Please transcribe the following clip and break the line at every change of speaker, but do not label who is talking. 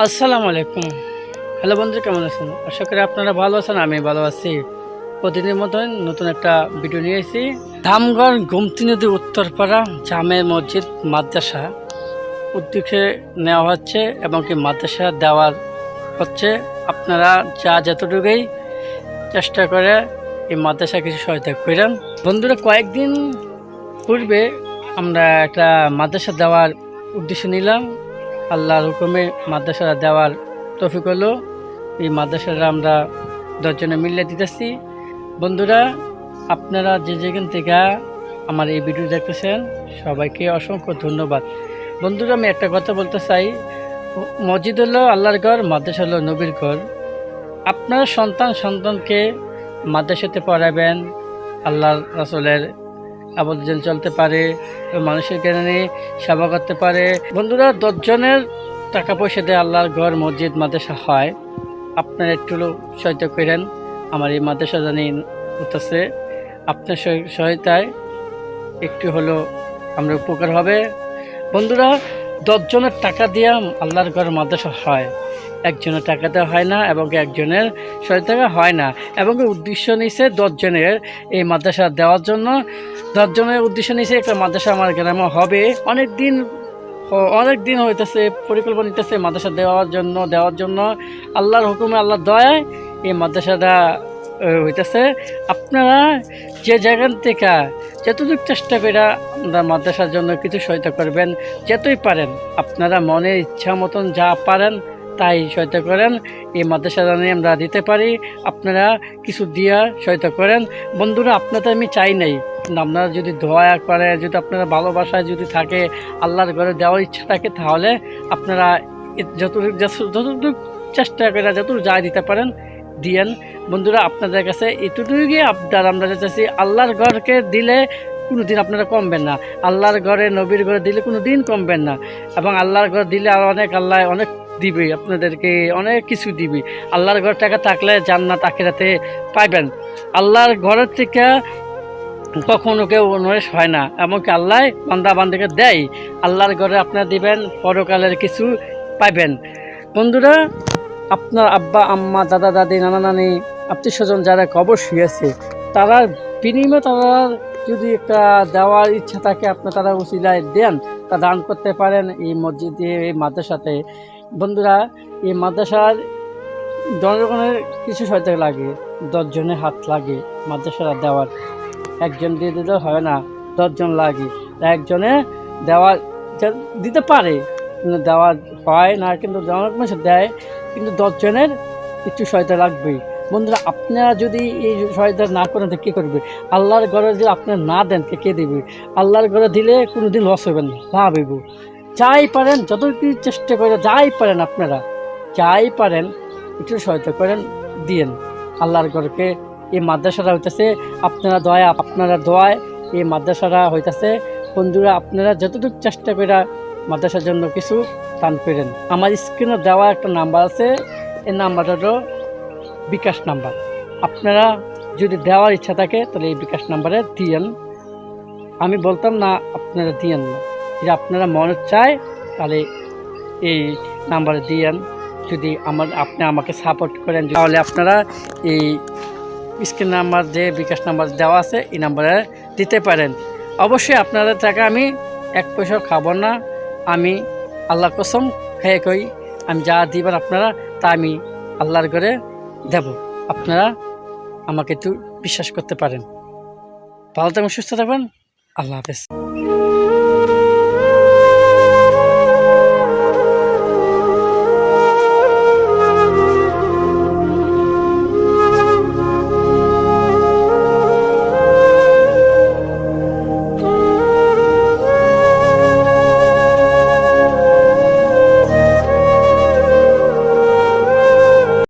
আসসালামু আলাইকুম। হ্যালো বন্ধু, কেমন আছেন? আশা করি আপনারা ভালো আছেন, আমি ভালো আছি। প্রতিদিনের মতন নতুন একটা ভিডিও নিয়ে এসেছি। ধামগড় গোমতী নদী উত্তরপাড়া জামে মসজিদ মাদ্রাসা উদ্যোগে নেওয়া হচ্ছে এবং কি মাদ্রাসা দেওয়ার হচ্ছে। আপনারা যতটুকুই চেষ্টা করে এই মাদ্রাসা কিছু সহায়তা করেন। বন্ধুরা, কয়েকদিন পূর্বে আমরা একটা মাদ্রাসা দেওয়ার উদ্দেশ্য নিলাম। আল্লাহর হুকুমে মাদ্রাসা দেওয়ার তৌফিক হলো। এই মাদ্রাসাটা আমরা 10 জনে মিলে দিতেছি। বন্ধুরা, আপনারা যে যেখান থেকে আমার এই ভিডিও দেখতেছেন সবাইকে অসংখ্য ধন্যবাদ। বন্ধুরা, আমি একটা কথা বলতে চাই, মসজিদ হলো আল্লাহর ঘর, মাদ্রাসা হলো নবীর ঘর। আপনার সন্তানকে মাদ্রাসাতে পড়াবেন, আল্লাহর রাসূলের আবদ্ধ চলতে পারে, মানুষের জ্ঞানে সেবা করতে পারে। বন্ধুরা, 10 জনের টাকা পয়সা দিয়ে আল্লাহর ঘর মসজিদ মাদ্রাসা হয়। আপনারা একটু সহায়তা করেন। আমার এই মাদ্রাসা জানি হতেছে, আপনার সহায়তায় একটু হলো আমরা উপকার হবে। বন্ধুরা, 10 জনের টাকা দিয়ে আল্লাহর ঘর মাদ্রাসা হয়, একজনের টাকা দেওয়া হয় না এবং একজনের সহায়তা হয় না। এবং উদ্দেশ্য নিয়েছে 10 জনের এই মাদ্রাসা দেওয়ার জন্য। 10 জনের উদ্দেশ্য নিয়েছে একটা মাদ্রাসা আমার গ্রামে হবে। অনেক দিন হইতেছে পরিকল্পনা নিতেছে মাদ্রাসা দেওয়ার জন্য। আল্লাহর হুকুমে, আল্লাহর দয়ায় এই মাদ্রাসাটা হইতেছে। আপনারা যে জায়গা থেকে যতটুকু চেষ্টা করে আমরা মাদ্রাসার জন্য কিছু সহায়তা করবেন, যতই পারেন আপনারা মনের ইচ্ছা মতন যা পারেন তাই সহায়তা করেন। এই মাদ্রাসা নিয়ে আমরা দিতে পারি, আপনারা কিছু দিয়া সহায়তা করেন। বন্ধুরা, আপনাদের আমি চাই নাই, কিন্তু আপনারা যদি দয়া করে, যদি আপনারা ভালোবাসায় যদি থাকে, আল্লাহর ঘরে দেওয়ার ইচ্ছা থাকে, তাহলে আপনারা যতটুকু চেষ্টা করে যতটুকু যা দিতে পারেন দিয়েন। বন্ধুরা, আপনাদের কাছে এতটুকুই আবদার আমরা চাচ্ছি, আল্লাহর ঘরকে দিলে কোনোদিন আপনারা কমবেন না, আল্লাহর ঘরে নবীর ঘরে দিলে কোনো দিন কমবেন না। এবং আল্লাহর ঘর দিলে আর আল্লাহ অনেক দিবে, আপনাদেরকে অনেক কিছু দিবে। আল্লাহর ঘর টাকা থাকলে জান্নাত আখিরাতে পাইবেন। আল্লাহর ঘরের থেকে কখনো কেউ নরেশ হয় না, এমনকি আল্লাহ বান্দা বান্দিকে দেয়। আল্লাহর ঘরে আপনারা দিবেন, পরকালের কিছু পাইবেন। বন্ধুরা, আপনার আব্বা আম্মা দাদা দাদি নানা নানি আত্মীয় স্বজন যারা কবর শুয়েছে, তারা বিনিময়ে তারা যদি একটা দেওয়ার ইচ্ছা থাকে তারা উসিলায় দেন, তা দান করতে পারেন এই মসজিদে, এই মাদ্রাসাতে। বন্ধুরা, এই মাদ্রাসার জনগণের কিছু সহায়তা লাগে, 10 জনের হাত লাগে মাদ্রাসাটা দেওয়ার। একজন দিয়ে দিলে হয় না, 10 জন লাগে। একজনে দেওয়ার দিতে পারে, কিন্তু দেওয়া হয় না, কিন্তু জনগণ দেয়, কিন্তু 10 জনের একটু সহায়তা লাগবেই। বন্ধুরা, আপনারা যদি এই সহায়তা না করেন তো কী করবে? আল্লাহর ঘরে যদি আপনারা না দেন কে দেবে? আল্লাহর ঘরে দিলে কোনো দিন লস হবেন না, লাভ হইব। যাই পারেন, যতটুকু চেষ্টা করে যাই পারেন, আপনারা যাই পারেন একটু সহায়তা করেন, দিয়েন আল্লাহর ঘরকে। এই মাদ্রাসাটা হইতেছে আপনারা দোয়ায় এই মাদ্রাসাটা হইতেছে। বন্ধুরা, আপনারা যতটুকু চেষ্টা করে মাদ্রাসার জন্য কিছু দান করেন। আমার স্ক্রিনে দেওয়া একটা নাম্বার আছে, এই নাম্বারটা হলো বিকাশ নাম্বার। আপনারা যদি দেওয়ার ইচ্ছা থাকে তাহলে এই বিকাশ নাম্বারে দিয়েন। আমি বলতাম না আপনারা দিয়েন না, যদি আপনারা মনে চায় তাহলে এই নাম্বারে দিয়েন। যদি আপনি আমাকে সাপোর্ট করেন তাহলে আপনারা এই স্ক্রিন নাম্বার যে বিকাশ নাম্বার দেওয়া আছে এই নাম্বারে দিতে পারেন। অবশ্যই আপনাদের টাকা আমি 1 পয়সাও খাবো না। আমি আল্লাহ কসম খেয়ে কই, আমি যা দিবেন আপনারা তা আমি আল্লাহর ঘরে দেব। আপনারা আমাকে একটু বিশ্বাস করতে পারেন। ভালো থাকবেন, সুস্থ থাকবেন। আল্লাহ হাফেজ।